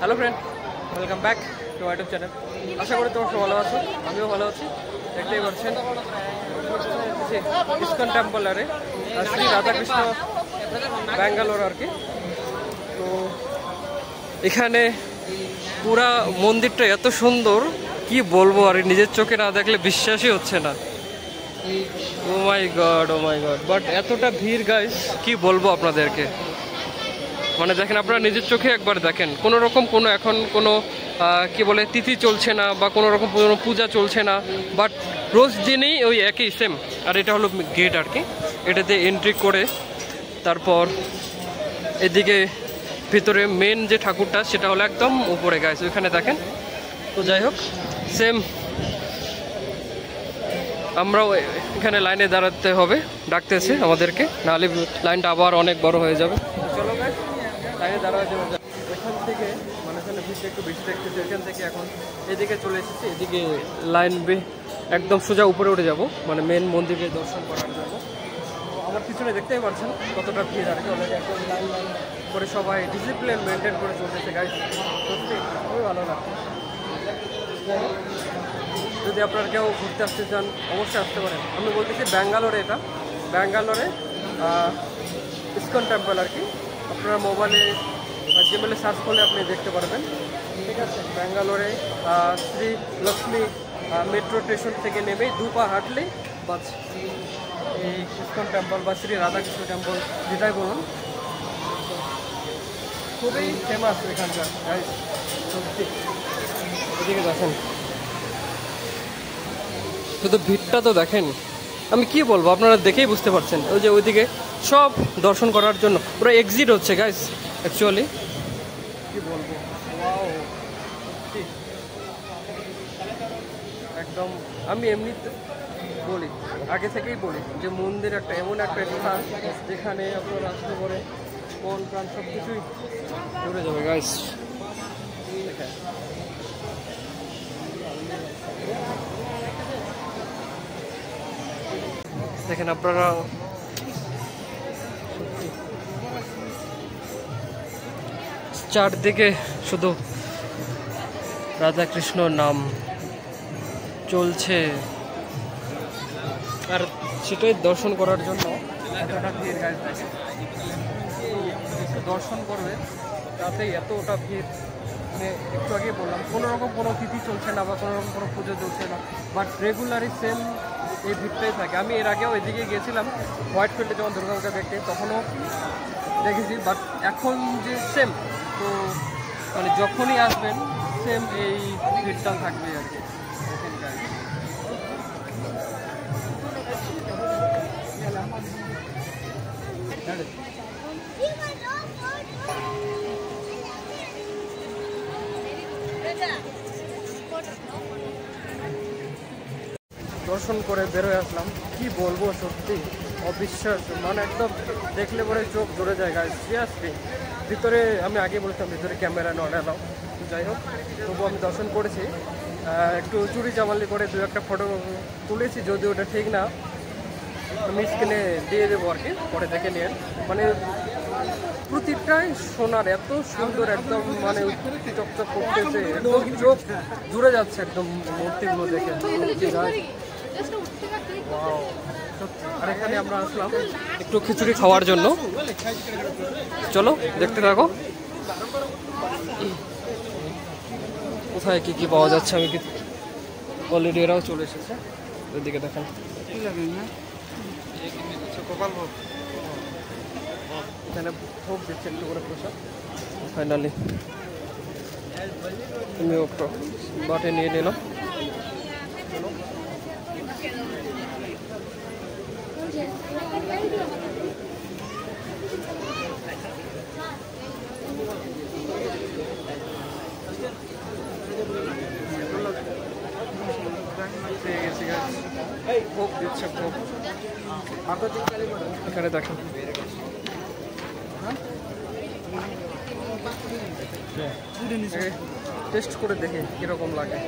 Hello friend, welcome back to YouTube channel. আশা করি তোমরা সব ভালো আছো, আমিও ভালো আছি। দেখতেই পাচ্ছেন ইসকন টেম্পলারে শ্রী রাধাকৃষ্ণ ব্যাঙ্গালোর আর কি। তো এখানে পুরা মন্দিরটা এত সুন্দর কি বলবো, আর নিজের চোখে না দেখলে বিশ্বাসই হচ্ছে না। Oh my god, oh my god, but এতটা ভিড় গাইস, কি বলবো আপনাদেরকে। মানে দেখেন, আপনারা নিজের চোখে একবার দেখেন, কোনো রকম কোনো এখন কোনো কি বলে তিথি চলছে না বা কোনো রকম কোনো পূজা চলছে না, বাট রোজ দিনেই ওই একই সেম। আর এটা হলো গেট আর কি, এটাতে এন্ট্রি করে তারপর এদিকে ভিতরে মেন যে ঠাকুরটা সেটা হলো একদম উপরে গাইস, ওইখানে দেখেন। তো যাই হোক, সেম আমরাও এখানে লাইনে দাঁড়াতে হবে, ডাকতেছে আমাদেরকে, নাহলে লাইনটা আবার অনেক বড় হয়ে যাবে। চলো গাইস, লাইনে দাঁড়াতে হবে। এখান থেকে মানে এখানে ভিড়টা একটু বেশি দেখতেছে, এখান থেকে এখন এদিকে চলে এসেছি, এদিকে লাইন একদম সোজা উপরে উঠে যাব, মানে মেন মন্দিরে দর্শন করার জন্য। তো আমার পিছনে দেখতেই পাচ্ছেন কতটা ভিড় আর কি, অলরেডি একদম লাইন লাইন করে সবাই ডিসিপ্লিন মেনটেন করে চলতেছে গাইস, সত্যি খুবই ভালো লাগছে। যদি আপনারা কেউ ঘুরতে আসতে চান অবশ্যই আসতে পারেন। আমি বলতেছি ব্যাঙ্গালোরে, এটা ব্যাঙ্গালোরে ইসকন টেম্পল আর কি। আপনারা মোবাইলে বা জিমেলে সার্চ করলে আপনি দেখতে পারবেন, ঠিক আছে। ব্যাঙ্গালোরে শ্রী লক্ষ্মী মেট্রো স্টেশন থেকে নেমেই 2 পা হাঁটলেই বাস এই ইসকন টেম্পল বা শ্রী রাধাকৃষ্ণ টেম্পল, যেটাই বলুন, খুবই ফেমাস এখানকার গাইস, সত্যি। এদিকে দেখেন, শুধু ভিড়টা তো দেখেন, আমি কি বলবো, আপনারা দেখেই বুঝতে পারছেন। ওই যে ওইদিকে সব দর্শন করার জন্য পুরো এক্সিট হচ্ছে গাইস, অ্যাকচুয়ালি কি বলবো, ওয়াও, সত্যি একদম। আমি এমনিতে বলি, আগে থেকেই বলি যে মন্দির একটা এমন একটা স্থান যেখানে আপনার আসতে পরে মন প্রাণ সব কিছুই জুড়ে যাবে গাইস। দেখেন আপনারা, চারদিকে শুধু রাধাকৃষ্ণ নাম চলছে, আর সেটাই দর্শন করার জন্য এতটা ভিড় গাইস। দর্শন করবে তাতেই এতটা ভিড়, মানে একটু আগে বললাম কোনো রকম কোনো তিথি চলছে না বা কোনো রকম কোনো পুজো চলছে না, বাট রেগুলারই সেম এই ভিড়টাই থাকে। আমি এর আগেও এদিকে গিয়েছিলাম হোয়াইট ফিল্ডে, যখন দুর্গা পূজা দেখতে, তখনও দেখেছি, বাট এখন যে সেম, তো মানে যখনই আসবেন সেম এই ভিড়টা থাকবে আর কি। দর্শন করে বেরোয় আসলাম, কি বলবো, সত্যি অবিশ্বাস্য, মানে একদম দেখলে পরে চোখ জুড়ে যায় গাইস, সিরিয়াসলি। ভিতরে আমি আগে বলেছিলাম ভিতরে ক্যামেরা নট অ্যালাউ, যাই হোক তবুও আমি দর্শন করেছি। একটু চুরি চামালি করে 2-1টা ফটো তুলেছি, যদি ওটা ঠিক না আমি স্ক্রিনে দিয়ে দেবো আর কি, পরে দেখে নিয়ে। মানে প্রতিটাই সোনার, এত সুন্দর, একদম মানে চকচক করতেছে, একদম চোখ জুড়ে যাচ্ছে একদম মূর্তিগুলো দেখে। আর এখানে আমরা আসলাম একটু খিচুড়ি খাওয়ার জন্য, চলো দেখতে থাকো কোথায় কি কি পাওয়া যাচ্ছে। আমি অলরেডি এরাও চলে এসেছে, ওইদিকে দেখেন এখানে ভোগ দিচ্ছে একটু করে প্রসাদ। ফাইনালি আমি একটু বাটে নিয়ে নিলাম। ভোগ দিচ্ছে, ভোগ এখানে দেখেন। টেস্ট করে দেখে কিরকম লাগে।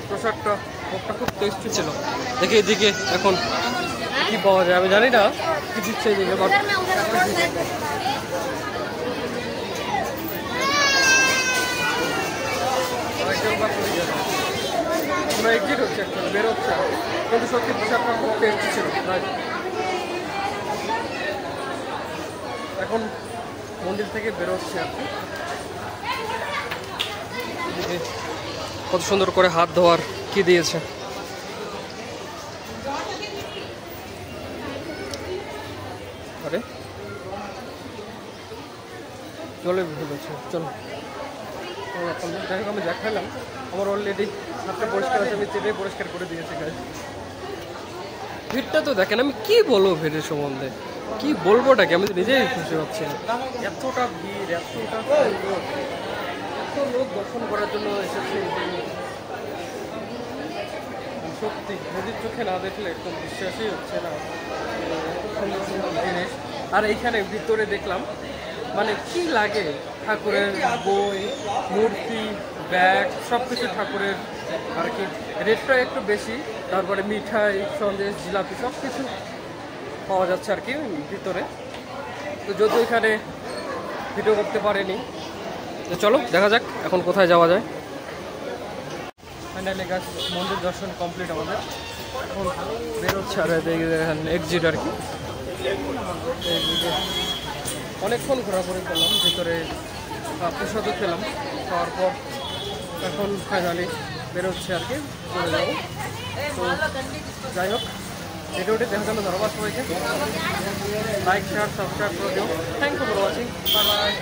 প্রসাদটা ভোগটা খুব টেস্টি ছিল। দেখে এদিকে এখন কি পাওয়া যায় আমি জানি না কি দিচ্ছে এদিকে, বাট আমরা এক্সিট হচ্ছে অ্যাকচুয়ালি, বেরোচ্ছে, কিন্তু সত্যি পোশাকটা খুব টেস্টি ছিল। এখন মন্দির থেকে বেরোচ্ছে আর কি। কত সুন্দর করে হাত ধোয়ার কি দিয়েছে। আরে চলে ভুলেছে, চলো যাই হোক আমি দেখালাম আমার অলরেডি হাতটা পরিষ্কার আছে, আমি চেটে পরিষ্কার করে দিয়েছি গাইস। ভিড়টা তো দেখেন, আমি কি বলবো ভিড়ের সম্বন্ধে, কি বলবোটাকে আমি তো নিজেই খুশি হচ্ছি না। এতটা ভিড়, এতটা এত লোক দর্শন করার জন্য এসেছে, সত্যি নদীর চোখে না দেখলে একদম বিশ্বাসই হচ্ছে না। এত সুন্দর সুন্দর জিনিস, আর এইখানে ভিতরে দেখলাম মানে কি লাগে, ঠাকুরের বই, মূর্তি, ব্যাগ, সব কিছু ঠাকুরের আর কি। রেটটা একটু বেশি, তারপরে মিঠাই, সন্দেশ, জিলাপি সব কিছু পাওয়া যাচ্ছে আর কি ভিতরে। তো যদিও এখানে ভিডিও করতে পারেনি, তো চলো দেখা যাক এখন কোথায় যাওয়া যায়। ফাইনালি গাছ মন্দির দর্শন কমপ্লিট আমাদের, এখন বেরোচ্ছে আর দেখেন এক্সিট আর কি। অনেকক্ষণ ঘোরাঘুরি করলাম ভিতরে, প্রসাদও খেলাম, খাওয়ার পর এখন ফাইনালি বেরোচ্ছে আর কি, চলে যাবো। তো যাই হোক ভিডিওটি দেখার জন্য ধন্যবাদ সবাইকে, লাইক শেয়ার সাবস্ক্রাইব করে দিও। Thank you for watching, bye by.